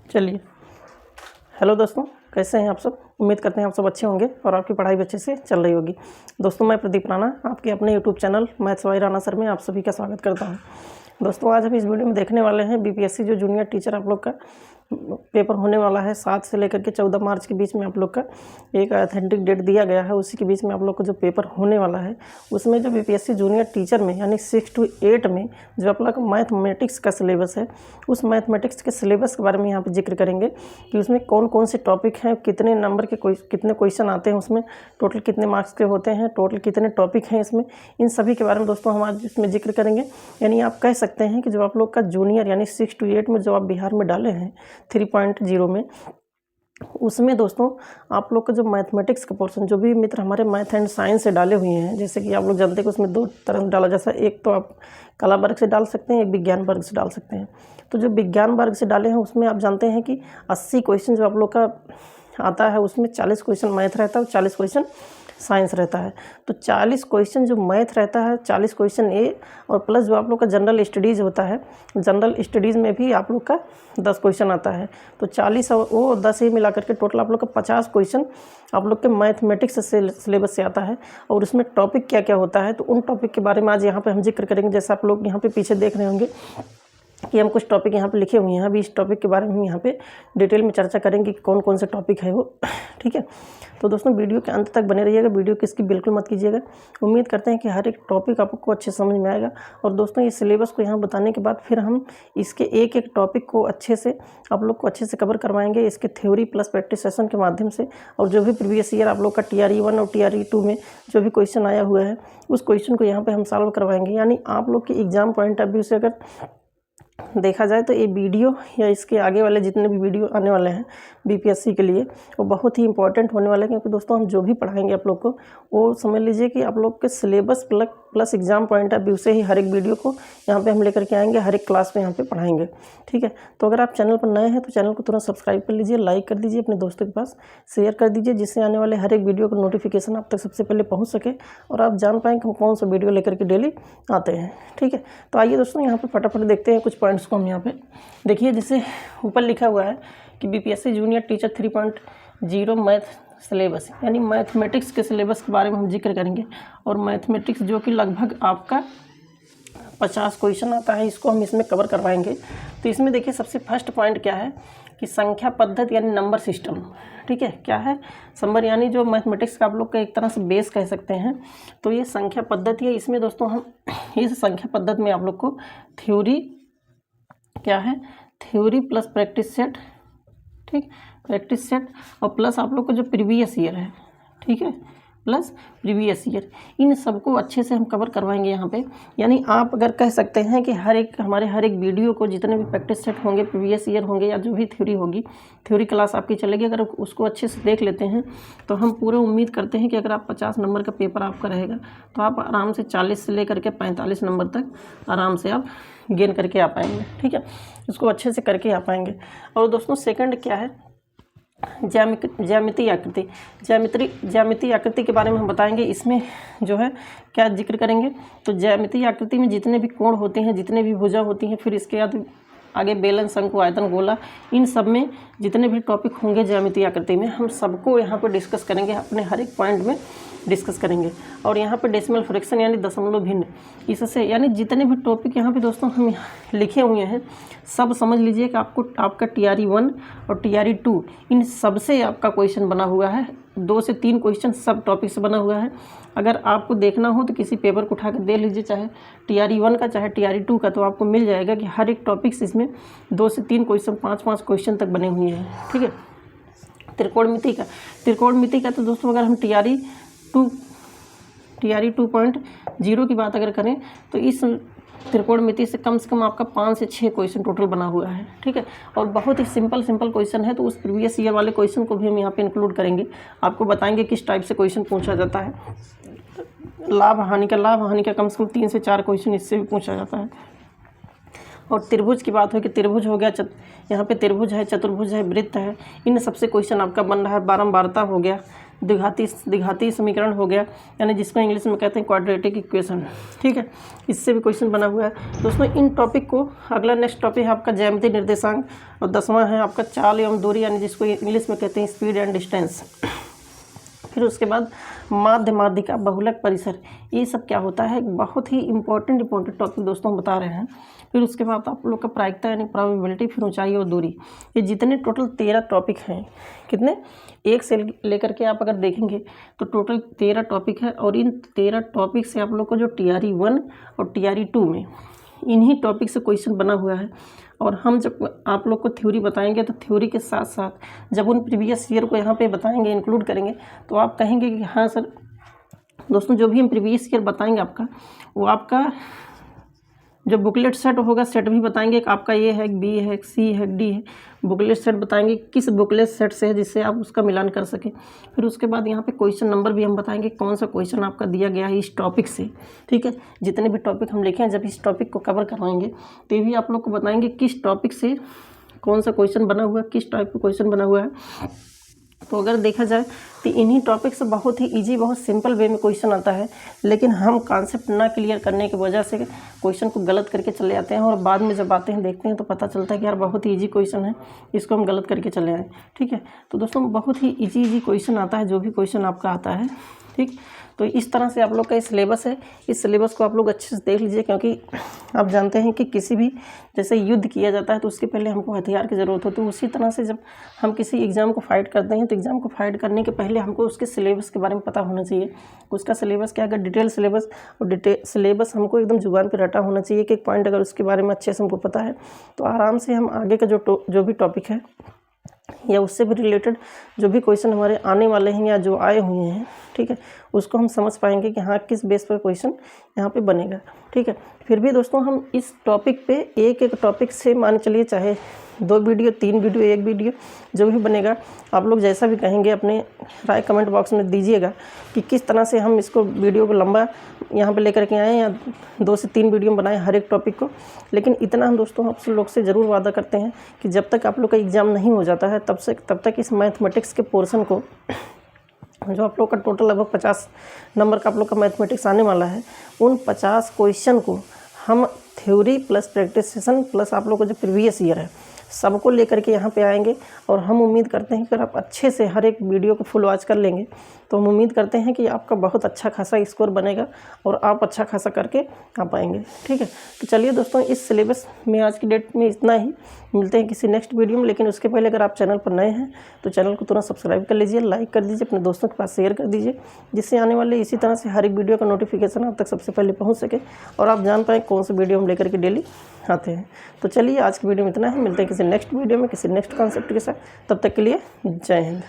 चलिए, हेलो दोस्तों, कैसे हैं आप सब। उम्मीद करते हैं आप सब अच्छे होंगे और आपकी पढ़ाई भी अच्छे से चल रही होगी। दोस्तों, मैं प्रदीप राणा आपके अपने YouTube channel maths by Rana sir में आप सभी का स्वागत करता हूं। दोस्तों, आज हम इस वीडियो में देखने वाले हैं बीपीएससी जो जूनियर टीचर आप लोग का पेपर होने वाला है 7 से लेकर के 14 मार्च के बीच में आप लोग का एक ऑथेंटिक डेट दिया गया है। उसी के बीच में आप लोग को जो पेपर होने वाला है उसमें जो बीपीएससी जूनियर टीचर में यानी 6 to 8 में जो आप लोग का मैथमेटिक्स का सिलेबस है, उस मैथमेटिक्स के सिलेबस के बारे में यहाँ पे जिक्र करेंगे कि उसमें कौन कौन से टॉपिक हैं, कितने नंबर के कितने क्वेश्चन आते हैं, उसमें टोटल कितने मार्क्स के होते हैं, टोटल कितने टॉपिक हैं इसमें, इन सभी के बारे में दोस्तों हम आज इसमें जिक्र करेंगे। यानी आप कह सकते हैं कि जो आप लोग का जूनियर यानी 6 to 8 में जो आप बिहार में डाले हैं 3.0 में, उसमें दोस्तों आप लोग का जो मैथमेटिक्स का पोर्शन, जो भी मित्र हमारे मैथ एंड साइंस से डाले हुए हैं, जैसे कि आप लोग जानते हैं कि उसमें 2 तरह से डाला, जैसा एक तो आप कला वर्ग से डाल सकते हैं, एक विज्ञान वर्ग से डाल सकते हैं। तो जो विज्ञान वर्ग से डाले हैं उसमें आप जानते हैं कि 80 क्वेश्चन जो आप लोग का आता है उसमें 40 क्वेश्चन मैथ रहता है और 40 क्वेश्चन साइंस रहता है। तो 40 क्वेश्चन जो मैथ रहता है, 40 क्वेश्चन ए, और प्लस जो आप लोग का जनरल स्टडीज़ होता है, जनरल स्टडीज़ में भी आप लोग का 10 क्वेश्चन आता है। तो 40 और वो 10 ही मिला करके टोटल आप लोग का 50 क्वेश्चन आप लोग के मैथमेटिक्स से सिलेबस से आता है। और उसमें टॉपिक क्या क्या होता है, तो उन टॉपिक के बारे में आज यहाँ पर हम जिक्र करेंगे। जैसे आप लोग यहाँ पर पीछे देख रहे होंगे कि हम कुछ टॉपिक यहाँ पे लिखे हुए हैं। अभी इस टॉपिक के बारे में हम यहाँ पे डिटेल में चर्चा करेंगे कि कौन कौन से टॉपिक है वो, ठीक है। तो दोस्तों, वीडियो के अंत तक बने रहिएगा, वीडियो किसकी बिल्कुल मत कीजिएगा। उम्मीद करते हैं कि हर एक टॉपिक आपको अच्छे समझ में आएगा। और दोस्तों, ये सिलेबस को यहाँ बताने के बाद फिर हम इसके एक एक टॉपिक को अच्छे से आप लोग को अच्छे से कवर करवाएंगे, इसके थ्योरी प्लस प्रैक्टिस सेशन के माध्यम से। और जो भी प्रीवियस ईयर आप लोग का TRE 1 और TRE 2 में जो भी क्वेश्चन आया हुआ है उस क्वेश्चन को यहाँ पर हम सॉल्व करवाएंगे। यानी आप लोग के एग्जाम पॉइंट ऑफ व्यू से अगर देखा जाए तो ये वीडियो या इसके आगे वाले जितने भी वीडियो आने वाले हैं बीपीएससी के लिए वो बहुत ही इंपॉर्टेंट होने वाले हैं। क्योंकि दोस्तों, हम जो भी पढ़ाएंगे आप लोग को वो समझ लीजिए कि आप लोग के syllabus plus exam point of view से ही हर एक वीडियो को यहाँ पे हम लेकर के आएंगे, हर एक क्लास में यहाँ पे पढ़ाएंगे, ठीक है। तो अगर आप चैनल पर नए हैं तो चैनल को तुरंत सब्सक्राइब कर लीजिए, लाइक कर दीजिए, अपने दोस्तों के पास शेयर कर दीजिए, जिससे आने वाले हर एक वीडियो का नोटिफिकेशन आप तक सबसे पहले पहुँच सके और आप जान पाएँ कि हम कौन सा वीडियो लेकर के डेली आते हैं, ठीक है। तो आइए दोस्तों, यहाँ पर फटाफट देखते हैं कुछ पॉइंट्स को। हम यहाँ पे देखिए, जैसे ऊपर लिखा हुआ है कि BPSC junior teacher 3.0 math syllabus, यानी मैथमेटिक्स के सिलेबस के बारे में हम जिक्र करेंगे। और मैथमेटिक्स जो कि लगभग आपका 50 क्वेश्चन आता है, इसको हम इसमें कवर करवाएंगे। तो इसमें देखिए, सबसे फर्स्ट पॉइंट क्या है कि संख्या पद्धति यानी नंबर सिस्टम, ठीक है। क्या है संबर, यानी जो मैथमेटिक्स का आप लोग का एक तरह से बेस कह सकते हैं। तो ये संख्या पद्धति है। इसमें दोस्तों हम इस संख्या पद्धति में आप लोग को थ्योरी क्या है, थ्योरी प्लस प्रैक्टिस सेट, ठीक, प्रैक्टिस सेट, और प्लस आप लोग को जो प्रीवियस ईयर है, ठीक है, प्लस प्रीवियस ईयर, इन सबको अच्छे से हम कवर करवाएंगे यहाँ पे। यानी आप अगर कह सकते हैं कि हमारे हर एक वीडियो को जितने भी प्रैक्टिस सेट होंगे, प्रीवियस ईयर होंगे, या जो भी थ्योरी होगी, थ्योरी क्लास आपकी चलेगी, अगर उसको अच्छे से देख लेते हैं तो हम पूरे उम्मीद करते हैं कि अगर आप 50 नंबर का पेपर आपका रहेगा तो आप आराम से 40 से लेकर के 45 नंबर तक आराम से आप गेन करके आ पाएंगे, ठीक है। इसको अच्छे से करके आ पाएंगे। और दोस्तों, सेकंड क्या है, ज्यामितीय आकृति। ज्यामितीय आकृति के बारे में हम बताएंगे। इसमें जो है क्या जिक्र करेंगे, तो ज्यामितीय आकृति में जितने भी कोण होते हैं, जितने भी भुजा होती हैं, फिर इसके बाद आगे बेलन, शंकु, आयतन, गोला, इन सब में जितने भी टॉपिक होंगे ज्यामितीय आकृति में, हम सबको यहाँ पर डिस्कस करेंगे, अपने हर एक पॉइंट में डिस्कस करेंगे। और यहाँ पे डेसिमल फ्रैक्शन यानी दशमलव भिन्न, इससे यानी जितने भी टॉपिक यहाँ पे दोस्तों हम लिखे हुए हैं सब समझ लीजिए कि आपको आपका TRE 1 और TRE 2 इन सब से आपका क्वेश्चन बना हुआ है। 2 से 3 क्वेश्चन सब टॉपिक से बना हुआ है। अगर आपको देखना हो तो किसी पेपर को उठा कर दे लीजिए, चाहे TRE 1 का चाहे TRE 2 का, तो आपको मिल जाएगा कि हर एक टॉपिक से इसमें 2 से 3 क्वेश्चन, 5-5 क्वेश्चन तक बने हुए हैं, ठीक है। त्रिकोणमिति का तो दोस्तों अगर हम TRE 2.0 की बात अगर करें तो इस त्रिकोणमिति से कम आपका 5 से 6 क्वेश्चन टोटल बना हुआ है, ठीक है। और बहुत ही सिंपल क्वेश्चन है। तो उस प्रीवियस ईयर वाले क्वेश्चन को भी हम यहाँ पे इंक्लूड करेंगे, आपको बताएंगे किस टाइप से क्वेश्चन पूछा जाता है। लाभ हानि का कम से कम 3 से 4 क्वेश्चन इससे भी पूछा जाता है। और त्रिभुज की बात हो कि त्रिभुज हो गया, यहाँ पे त्रिभुज है, चतुर्भुज है, वृत्त है, इन सबसे क्वेश्चन आपका बन रहा है। बारंबारता हो गया, द्विघाती समीकरण हो गया, यानी जिसको इंग्लिश में कहते हैं क्वाड्रेटिक इक्वेशन। ठीक है, इससे भी क्वेश्चन बना हुआ है दोस्तों। इन टॉपिक को अगला नेक्स्ट टॉपिक है आपका ज्यामितीय निर्देशांक, और 10वां है आपका चाल एवं दूरी, यानी जिसको इंग्लिश में कहते हैं स्पीड एंड डिस्टेंस। फिर उसके बाद माध्य माध्यिका बहुलक परिसर, ये सब क्या होता है, बहुत ही इंपॉर्टेंट टॉपिक दोस्तों हम बता रहे हैं। फिर उसके बाद आप लोग का प्रायिकता यानी प्रोबेबिलिटी, फिर ऊंचाई और दूरी, ये जितने टोटल 13 टॉपिक हैं, कितने, एक से लेकर के आप अगर देखेंगे तो टोटल 13 टॉपिक है। और इन 13 टॉपिक से आप लोग को जो TRE 1 और TRE 2 में इन्हीं टॉपिक से क्वेश्चन बना हुआ है। और हम जब आप लोग को थ्योरी बताएंगे तो थ्योरी के साथ साथ जब उन प्रीवियस ईयर को यहाँ पे बताएंगे, इंक्लूड करेंगे, तो आप कहेंगे कि हाँ सर दोस्तों, जो भी हम प्रीवियस ईयर बताएंगे आपका, वो आपका जो बुकलेट सेट होगा, सेट भी बताएंगे कि आपका ये है, बी है, सी है, डी है, बुकलेट सेट बताएंगे किस बुकलेट सेट से है, जिससे आप उसका मिलान कर सकें। फिर उसके बाद यहाँ पे क्वेश्चन नंबर भी हम बताएंगे, कौन सा क्वेश्चन आपका दिया गया है इस टॉपिक से। ठीक है, जितने भी टॉपिक हम लिखे हैं, जब इस टॉपिक को कवर करवाएंगे तो ये भी आप लोग को बताएंगे किस टॉपिक से कौन सा क्वेश्चन बना हुआ है, किस टाइप का क्वेश्चन बना हुआ है। तो अगर देखा जाए तो इन्हीं टॉपिक से बहुत ही इजी, बहुत सिंपल वे में क्वेश्चन आता है, लेकिन हम कॉन्सेप्ट ना क्लियर करने की वजह से क्वेश्चन को गलत करके चले जाते हैं, और बाद में जब आते हैं देखते हैं तो पता चलता है कि यार बहुत ही इजी क्वेश्चन है, इसको हम गलत करके चले आए। ठीक है, तो दोस्तों बहुत ही इजी क्वेश्चन आता है, जो भी क्वेश्चन आपका आता है। ठीक, तो इस तरह से आप लोग का ये सिलेबस है। इस सिलेबस को आप लोग अच्छे से देख लीजिए, क्योंकि आप जानते हैं कि किसी भी जैसे युद्ध किया जाता है तो उसके पहले हमको हथियार की ज़रूरत होती है। उसी तरह से जब हम किसी एग्ज़ाम को फाइट करते हैं तो एग्ज़ाम को फाइट करने के पहले हमको उसके सिलेबस के बारे में पता होना चाहिए। उसका सिलेबस क्या है, डिटेल सिलेबस, और सिलेबस हमको एकदम जुबान पर रटा होना चाहिए कि एक पॉइंट अगर उसके बारे में अच्छे से हमको पता है तो आराम से हम आगे का जो भी टॉपिक है या उससे भी रिलेटेड जो भी क्वेश्चन हमारे आने वाले हैं या जो आए हुए हैं, ठीक है, उसको हम समझ पाएंगे कि हाँ किस बेस पर क्वेश्चन यहाँ पे बनेगा। ठीक है, फिर भी दोस्तों हम इस टॉपिक पे एक टॉपिक से मान चलिए चाहे 2 वीडियो, 3 वीडियो, 1 वीडियो, जो भी बनेगा, आप लोग जैसा भी कहेंगे अपने राय कमेंट बॉक्स में दीजिएगा कि किस तरह से हम इसको वीडियो को लंबा यहाँ पे लेकर के आएँ या 2 से 3 वीडियो में बनाएं हर एक टॉपिक को। लेकिन इतना हम दोस्तों आप लोग से ज़रूर वादा करते हैं कि जब तक आप लोग का एग्ज़ाम नहीं हो जाता है तब तक इस मैथमेटिक्स के पोर्शन को, जो आप लोग का टोटल लगभग 50 नंबर का आप लोग का मैथमेटिक्स आने वाला है, उन 50 क्वेश्चन को हम theory plus practice session plus आप लोग को जो प्रीवियस ईयर है सबको लेकर के यहाँ पे आएंगे। और हम उम्मीद करते हैं कि अगर आप अच्छे से हर एक वीडियो को फुल वॉच कर लेंगे तो हम उम्मीद करते हैं कि आपका बहुत अच्छा खासा स्कोर बनेगा और आप अच्छा खासा करके आ पाएंगे। ठीक है, तो चलिए दोस्तों, इस सिलेबस में आज की डेट में इतना ही। मिलते हैं किसी नेक्स्ट वीडियो में, लेकिन उसके पहले अगर आप चैनल पर नए हैं तो चैनल को तुरंत सब्सक्राइब कर लीजिए, लाइक कर दीजिए, अपने दोस्तों के पास शेयर कर दीजिए, जिससे आने वाले इसी तरह से हर एक वीडियो का नोटिफिकेशन आप तक सबसे पहले पहुँच सके और आप जान पाएँ कौन सा वीडियो हम लेकर के डेली आते हैं। तो चलिए आज की वीडियो में इतना है, मिलते हैं किसी नेक्स्ट वीडियो में किसी नेक्स्ट कॉन्सेप्ट के साथ। तब तक के लिए जय हिंद।